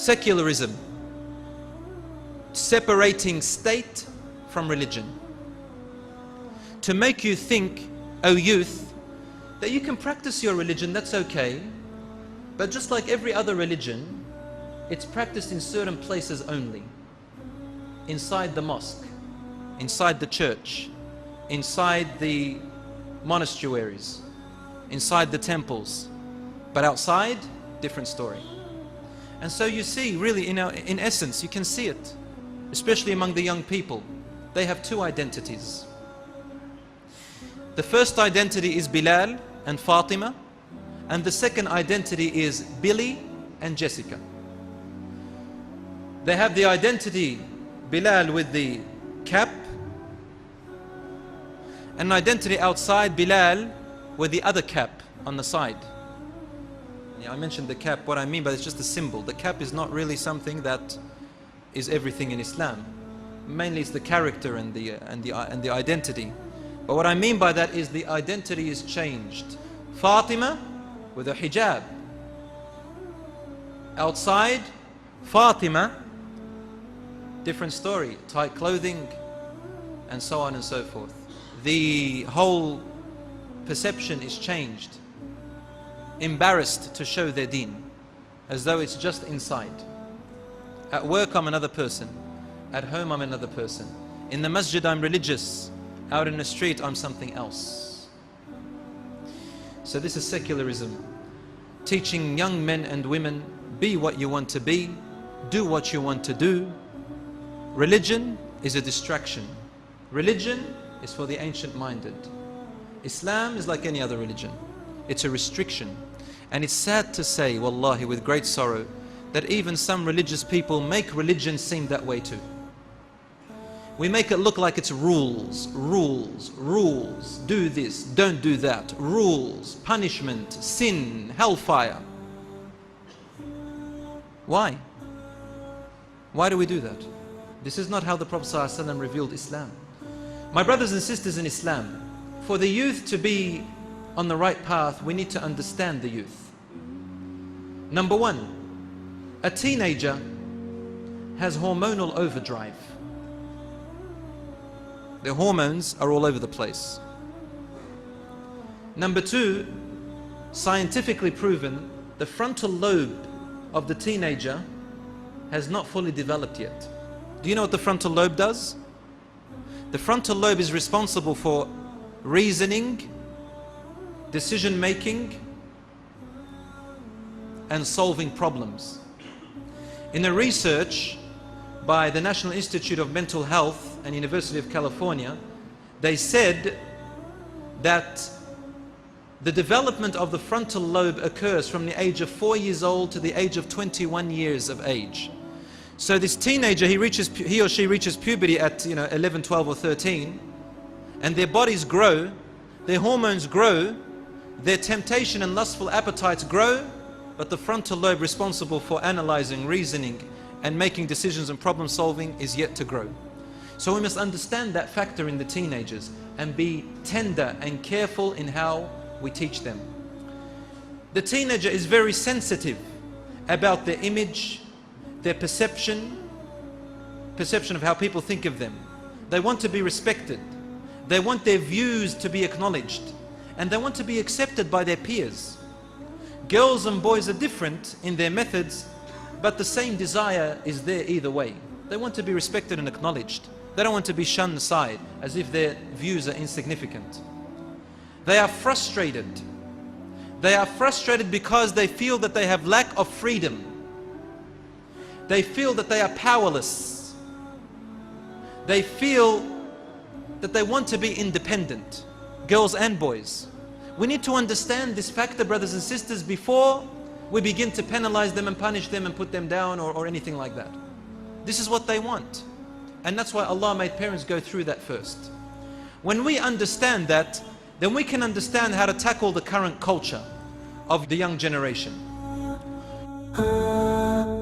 Secularism, separating state from religion, to make you think, O youth, that you can practice your religion, that's okay, but just like every other religion, it's practiced in certain places only. Inside the mosque, inside the church, inside the monasteries, inside the temples, but outside, different story. And so you see, really, in essence, you can see it, especially among the young people. They have two identities. The first identity is Bilal and Fatima, and the second identity is Billy and Jessica. They have the identity, Bilal with the cap, and an identity outside, Bilal with the other cap on the side. I mentioned the cap, what I mean by it's just a symbol. The cap is not really something that is everything in Islam. Mainly it's the character and the identity. But what I mean by that is the identity is changed. Fatima with a hijab. Outside, Fatima, different story, tight clothing, and so on and so forth. The whole perception is changed. Embarrassed to show their deen, as though it's just inside. At work I'm another person, at home I'm another person, in the masjid I'm religious, out in the street I'm something else. So this is secularism, teaching young men and women, be what you want to be, do what you want to do. Religion is a distraction. Religion is for the ancient-minded. Islam is like any other religion. It's a restriction. And it's sad to say, wallahi, with great sorrow, that even some religious people make religion seem that way too. We make it look like it's rules, rules, rules. Do this, don't do that. Rules, punishment, sin, hellfire. Why? Why do we do that? This is not how the Prophet ﷺ revealed Islam. My brothers and sisters in Islam, for the youth to be on the right path, we need to understand the youth. Number one, a teenager has hormonal overdrive. Their hormones are all over the place. Number two, scientifically proven, the frontal lobe of the teenager has not fully developed yet. Do you know what the frontal lobe does? The frontal lobe is responsible for reasoning, decision making, and solving problems. In a research by the National Institute of Mental Health and University of California, they said that the development of the frontal lobe occurs from the age of 4 years old to the age of 21 years of age. So this teenager, he or she reaches puberty at 11, 12 or 13, and their bodies grow, their hormones grow, their temptation and lustful appetites grow, but the frontal lobe responsible for analyzing, reasoning, and making decisions and problem solving is yet to grow. So we must understand that factor in the teenagers and be tender and careful in how we teach them. The teenager is very sensitive about their image, their perception of how people think of them. They want to be respected. They want their views to be acknowledged. And they want to be accepted by their peers. Girls and boys are different in their methods, but the same desire is there either way. They want to be respected and acknowledged. They don't want to be shunned aside as if their views are insignificant. They are frustrated. They are frustrated because they feel that they have lack of freedom. They feel that they are powerless. They feel that they want to be independent, girls and boys. We need to understand this factor, brothers and sisters, before we begin to penalize them and punish them and put them down or anything like that. This is what they want. And that's why Allah made parents go through that first. When we understand that, then we can understand how to tackle the current culture of the young generation. Ah